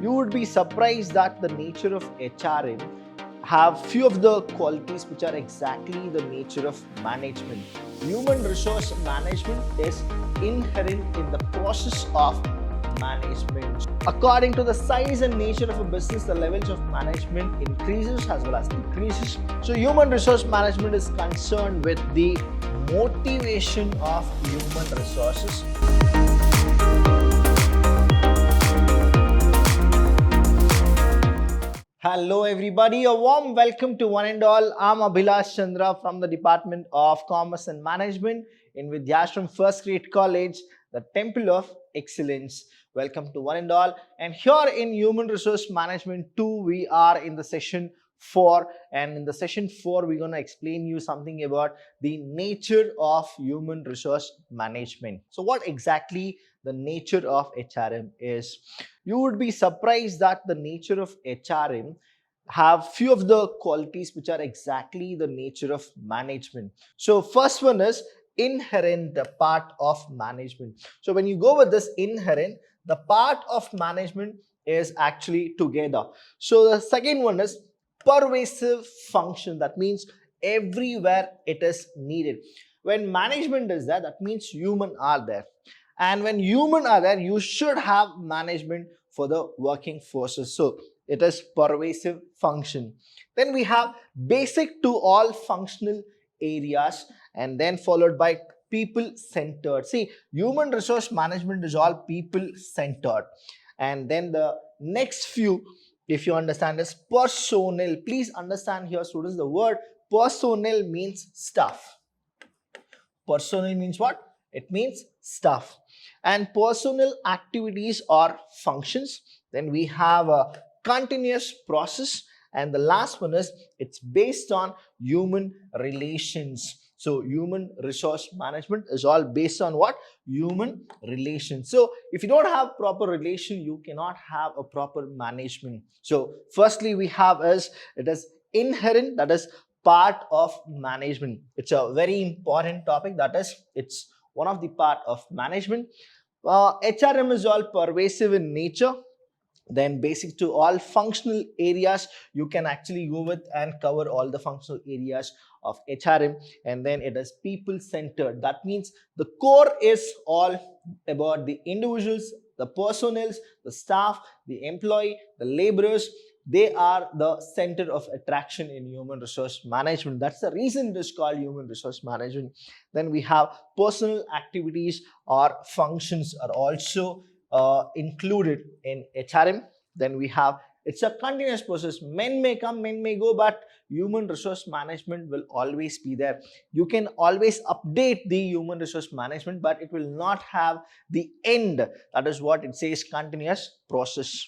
You would be surprised that the nature of HRM have few of the qualities which are exactly the nature of management. Human resource management is inherent in the process of management. According to the size and nature of a business, the levels of management increases as well as decreases. So human resource management is concerned with the motivation of human resources. Hello everybody, a warm welcome to one and all. I'm Abhilash Chandra from the Department of Commerce and Management in Vidhyaashram First Grade College, the Temple of Excellence. Welcome to one and all. And here in Human Resource Management 2, we are in the session 4, and in the session 4 we're going to explain you something about the nature of human resource management. So what exactly the nature of HRM is? You would be surprised that the nature of HRM have few of the qualities which are exactly the nature of management. So first one is inherent part of management. So when you go with this inherent, the part of management is actually together. So the second one is pervasive function. That means everywhere it is needed. When management is there, that means human are there. And when human are there, you should have management for the working forces. So it is pervasive function. Then we have basic to all functional areas, and then followed by people centered. See, human resource management is all people centered. And then the next few, if you understand, is personnel. Please understand here, students, the word personnel means staff. Personnel means what? It means staff. And personnel activities or functions. Then we have a continuous process, and the last one is it's based on human relations. So human resource management is all based on what? Human relations. So if you don't have proper relation, you cannot have a proper management. So firstly we have is it is inherent, that is part of management. It's a very important topic, that is it's one of the part of management. HRM is all pervasive in nature. Then basic to all functional areas, you can actually go with and cover all the functional areas of HRM. And then it is people centered. That means the core is all about the individuals, the personnel, the staff, the employee, the laborers. They are the center of attraction in human resource management. That's the reason it is called human resource management. Then we have personal activities or functions are also included in HRM. Then we have it's a continuous process. Men may come, men may go, but human resource management will always be there. You can always update the human resource management, but it will not have the end. That is what it says, continuous process,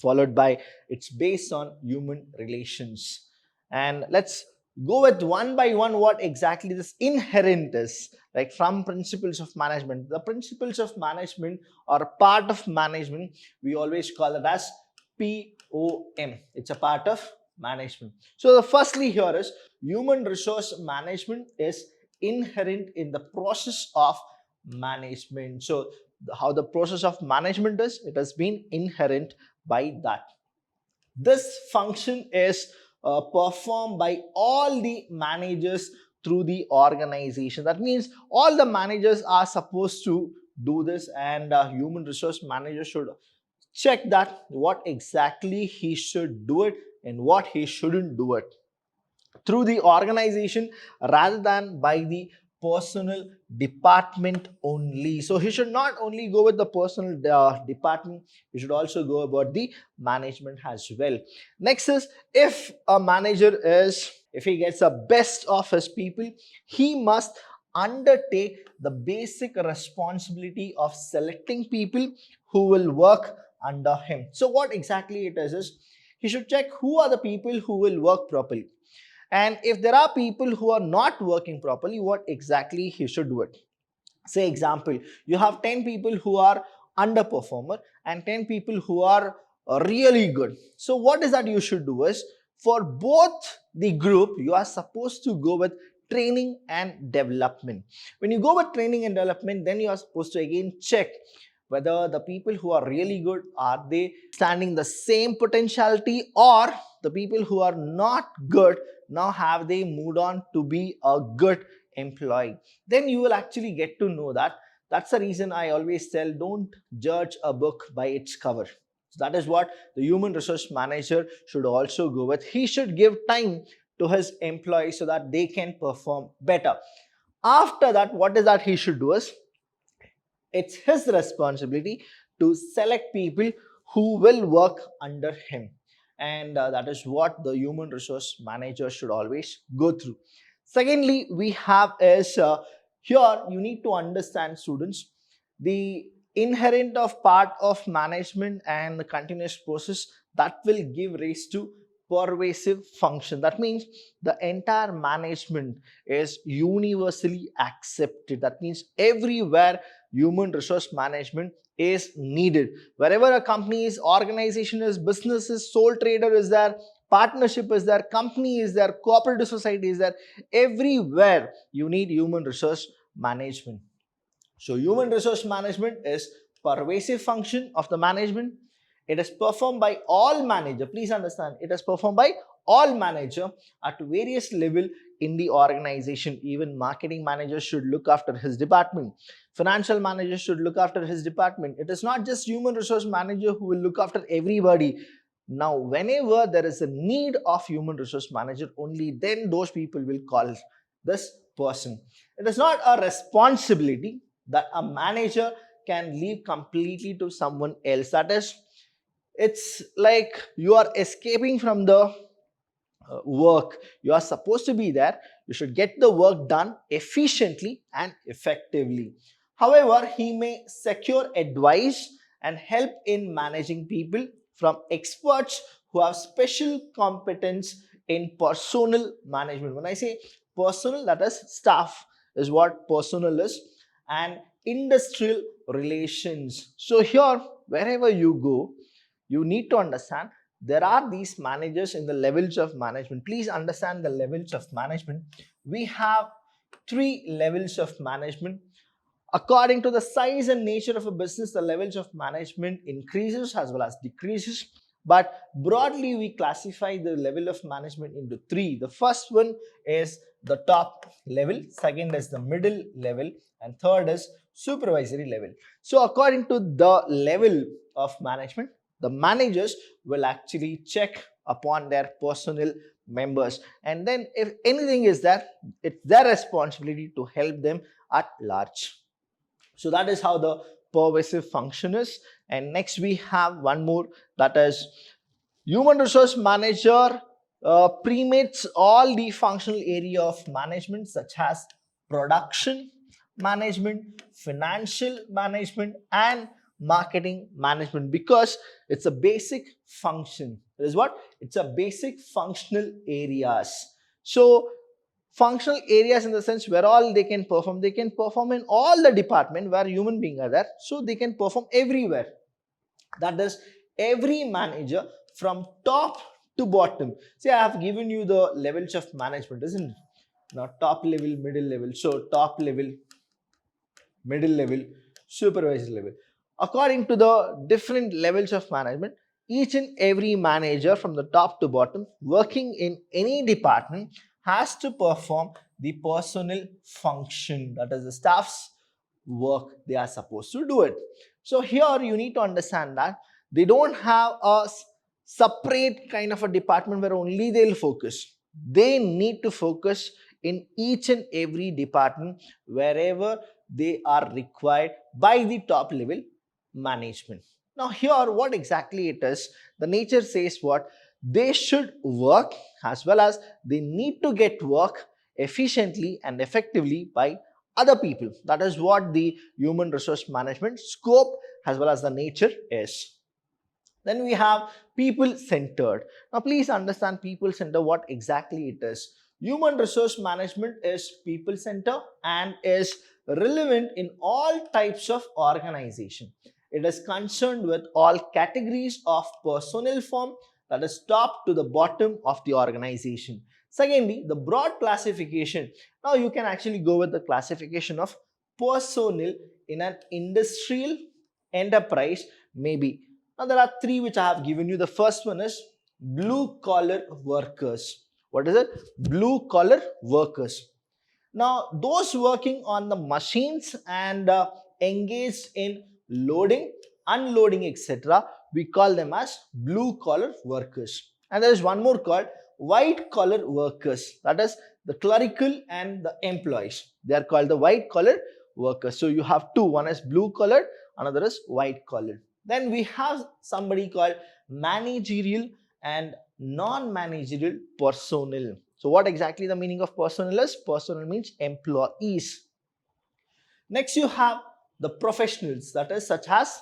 followed by it's based on human relations. And let's go with one by one what exactly this inherent is. Like from principles of management, the principles of management or part of management, we always call it as POM. It's a part of management. So the firstly here is human resource management is inherent in the process of management. So how the process of management is, it has been inherent by that. This function is performed by all the managers through the organization. That means all the managers are supposed to do this, and human resource manager should check that what exactly he should do it and what he shouldn't do it through the organization rather than by the personal department only. So he should not only go with the personal department, he should also go about the management as well. Next is, if a manager is, if he gets the best of his people, he must undertake the basic responsibility of selecting people who will work under him. So what exactly it is he should check who are the people who will work properly. And if there are people who are not working properly, what exactly he should do it. Say example, you have 10 people who are underperformer and 10 people who are really good. So what is that you should do is, for both the group, you are supposed to go with training and development. When you go with training and development, then you are supposed to again check whether the people who are really good, are they standing the same potentiality, or the people who are not good, now have they moved on to be a good employee. Then you will actually get to know that. That's the reason I always tell, don't judge a book by its cover. So that is what the human resource manager should also go with. He should give time to his employees so that they can perform better. After that, what is that he should do is, it's his responsibility to select people who will work under him. And that is what the human resource manager should always go through. Secondly, we have is here you need to understand, students, the inherent of part of management and the continuous process that will give rise to pervasive function. That means the entire management is universally accepted. That means everywhere human resource management is needed. Wherever a company is, organization is, business is, sole trader is there, partnership is there, company is there, cooperative society is there, everywhere you need human resource management. So human resource management is pervasive function of the management. It is performed by all manager. Please understand, it is performed by all manager at various level in the organization. Even marketing manager should look after his department. Financial manager should look after his department. It is not just human resource manager who will look after everybody. Now, whenever there is a need of human resource manager, only then those people will call this person. It is not a responsibility that a manager can leave completely to someone else. That is, it's like you are escaping from the work. You are supposed to be there. You should get the work done efficiently and effectively. However, he may secure advice and help in managing people from experts who have special competence in personnel management. When I say personnel, that is staff is what personnel is, and industrial relations. So here, wherever you go, you need to understand there are these managers in the levels of management. Please understand the levels of management. We have 3 levels of management. According to the size and nature of a business, the levels of management increases as well as decreases. But broadly, we classify the level of management into 3. The first one is the top level, second is the middle level, and third is supervisory level. So according to the level of management, the managers will actually check upon their personnel members, and then if anything is there, it's their responsibility to help them at large. So that is how the pervasive function is. And next we have one more, that is human resource manager permeates all the functional area of management, such as production management, financial management, and marketing management, because it's a basic function. It is what? It's a basic functional areas. So functional areas in the sense where all they can perform in all the department where human beings are there, so they can perform everywhere. That is, every manager from top to bottom. See, I have given you the levels of management, isn't it? Now top level, middle level. So top level, middle level, supervisor level. According to the different levels of management, each and every manager from the top to bottom working in any department has to perform the personnel function, that is the staff's work. They are supposed to do it. So here you need to understand that they don't have a separate kind of a department where only they'll focus. They need to focus in each and every department wherever they are required by the top level management. Now here what exactly it is, the nature says what? They should work as well as they need to get work efficiently and effectively by other people. That is what the human resource management scope as well as the nature is. Then we have people centered. Now please understand people centered, what exactly it is. Human resource management is people centered and is relevant in all types of organization. It is concerned with all categories of personnel form, that is top to the bottom of the organization. Secondly, the broad classification. Now you can actually go with the classification of personnel in an industrial enterprise, maybe. Now there are three which I have given you. The first one is blue collar workers. What is it? Blue collar workers. Now those working on the machines and engaged in loading, unloading, etc., we call them as blue collar workers. And there is one more called white collar workers, that is the clerical and the employees. They are called the white collar workers. So you have two, one is blue collar, another is white collar. Then we have somebody called managerial and non-managerial personnel. So what exactly the meaning of personnel is? Personnel means employees. Next you have the professionals, that is such as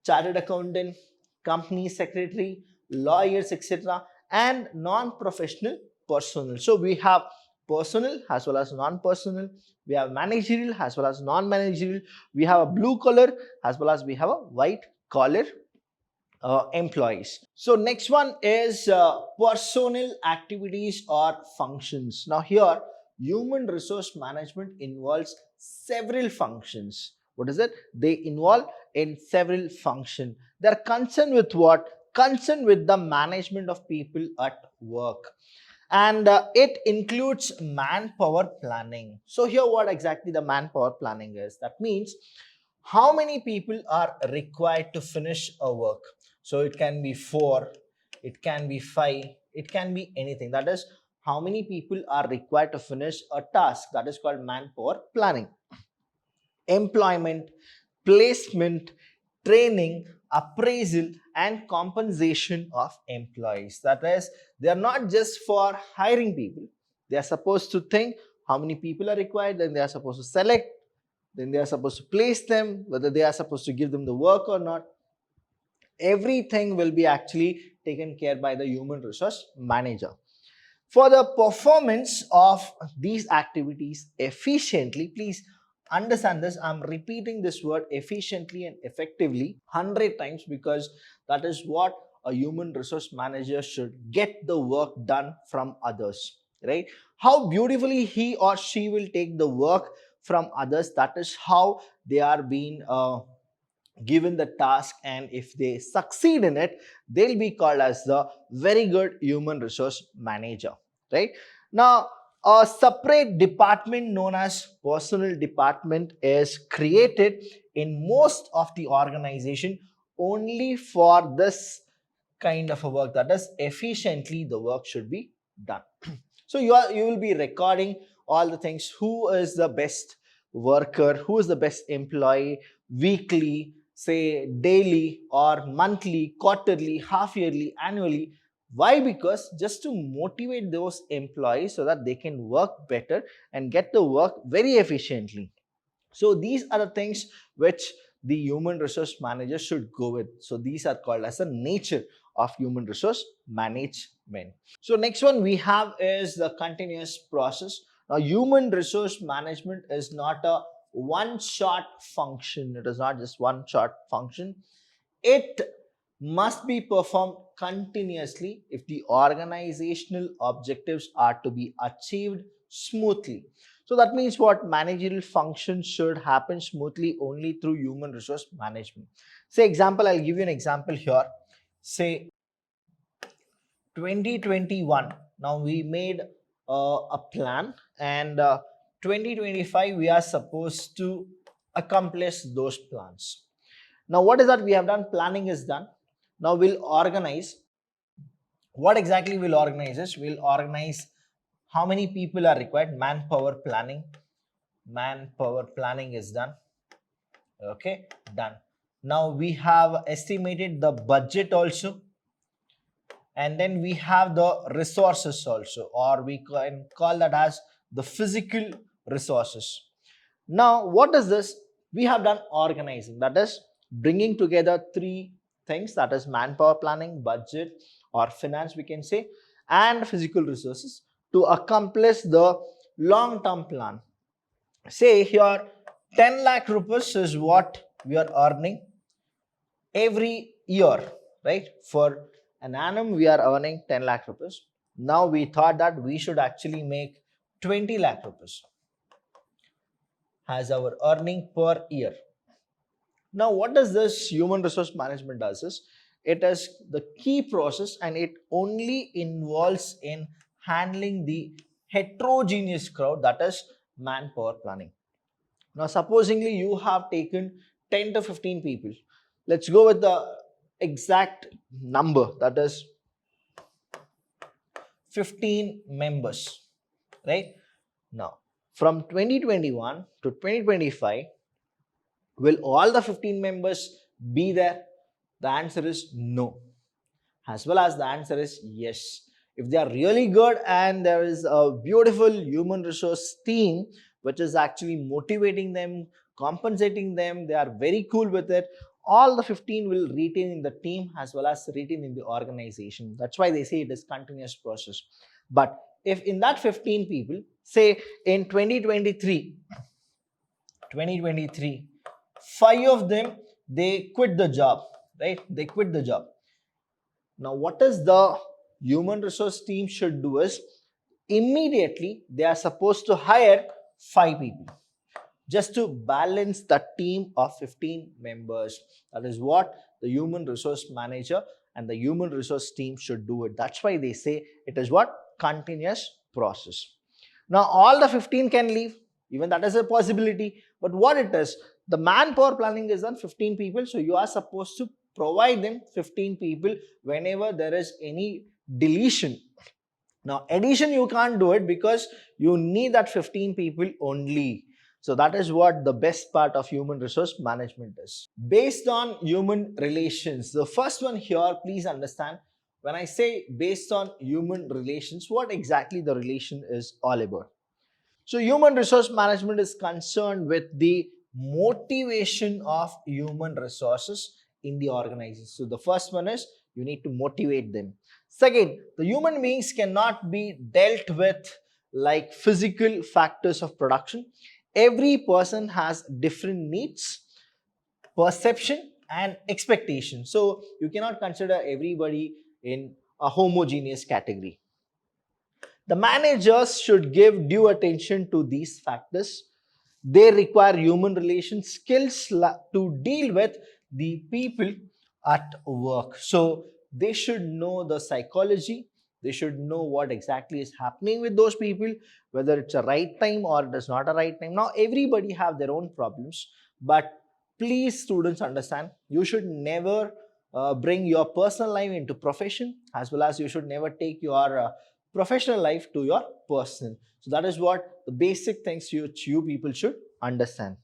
chartered accountant, company secretary, lawyers, etc., and non-professional personnel. So we have personal as well as non-personal. We have managerial as well as non-managerial. We have a blue collar as well as we have a white collar employees. So next one is personnel activities or functions. Now here human resource management involves several functions. What is it? They involve in several functions. They are concerned with what? Concerned with the management of people at work. And it includes manpower planning. So here what exactly the manpower planning is? That means how many people are required to finish a work. So it can be 4, it can be 5, it can be anything. That is how many people are required to finish a task. That is called manpower planning. Employment, placement, training, appraisal and compensation of employees. That is, they are not just for hiring people. They are supposed to think how many people are required, then they are supposed to select, then they are supposed to place them, whether they are supposed to give them the work or not. Everything will be actually taken care by the human resource manager. For the performance of these activities efficiently, please understand this, I'm repeating this word efficiently and effectively 100 times because that is what a human resource manager should get the work done from others, right? How beautifully he or she will take the work from others, that is how they are being given the task, and if they succeed in it, they'll be called as the very good human resource manager, right? Now a separate department known as personnel department is created in most of the organization only for this kind of a work, that is efficiently the work should be done. So you will be recording all the things, who is the best worker, who is the best employee, weekly, say daily or monthly, quarterly, half yearly, annually. Why? Because just to motivate those employees so that they can work better and get the work very efficiently. So these are the things which the human resource manager should go with. So these are called as the nature of human resource management. So next one we have is the continuous process. Now human resource management is not a one-shot function. It is not just one-shot function. It must be performed continuously if the organizational objectives are to be achieved smoothly. So that means what? Managerial functions should happen smoothly only through human resource management. Say example, I'll give you an example here. Say 2021, now we made a plan, and 2025 we are supposed to accomplish those plans. Now what is that we have done? Planning is done. Now we'll organize. What exactly we'll organize is, we'll organize how many people are required. Manpower planning is done. Okay, done. Now we have estimated the budget also, and then we have the resources also, or we can call that as the physical resources. Now what is this? We have done organizing, that is bringing together three things, that is manpower planning, budget or finance we can say, and physical resources to accomplish the long-term plan. Say here 10 lakh rupees is what we are earning every year, right? For an annum we are earning 10 lakh rupees. Now we thought that we should actually make 20 lakh rupees as our earning per year. Now, what does this human resource management does is, it is the key process and it only involves in handling the heterogeneous crowd, that is manpower planning. Now, supposingly you have taken 10 to 15 people. Let's go with the exact number, that is 15 members, right? Now, from 2021 to 2025, will all the 15 members be there? The answer is no. As well as the answer is yes. If they are really good and there is a beautiful human resource team which is actually motivating them, compensating them, they are very cool with it, all the 15 will retain in the team as well as retain in the organization. That's why they say it is continuous process. But if in that 15 people, say in 2023, 5 of them, they quit the job, right? They quit the job. Now, what is the human resource team should do is, immediately they are supposed to hire 5 people just to balance the team of 15 members. That is what the human resource manager and the human resource team should do it. That's why they say it is what? Continuous process. Now, all the 15 can leave, even that is a possibility. But what it is, the manpower planning is on 15 people, so you are supposed to provide them 15 people whenever there is any deletion. Now, addition you can't do it because you need that 15 people only. So that is what the best part of human resource management is. Based on human relations, the first one here, please understand, when I say based on human relations, what exactly the relation is all about. So human resource management is concerned with the motivation of human resources in the organization. So the first one is you need to motivate them. Second, the human beings cannot be dealt with like physical factors of production. Every person has different needs, perception and expectation. So you cannot consider everybody in a homogeneous category. The managers should give due attention to these factors. They require human relation skills to deal with the people at work. So they should know the psychology. They should know what exactly is happening with those people, whether it's a right time or it is not a right time. Now, everybody have their own problems, but please, students, understand, you should never bring your personal life into profession, as well as you should never take your professional life to your personal. So that is what the basic things you people should understand.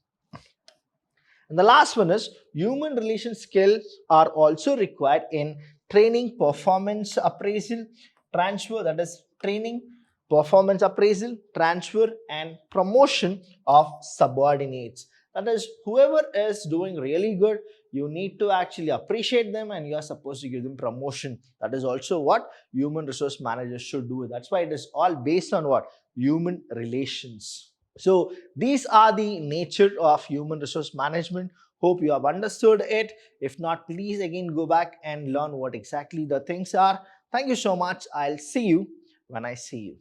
And the last one is human relation skills are also required in training, performance appraisal, transfer, that is training, performance appraisal, transfer and promotion of subordinates. That is, whoever is doing really good, you need to actually appreciate them and you are supposed to give them promotion. That is also what human resource managers should do. That's why it is all based on what? Human relations. So these are the nature of human resource management. Hope you have understood it. If not, please again go back and learn what exactly the things are. Thank you so much. I'll see you when I see you.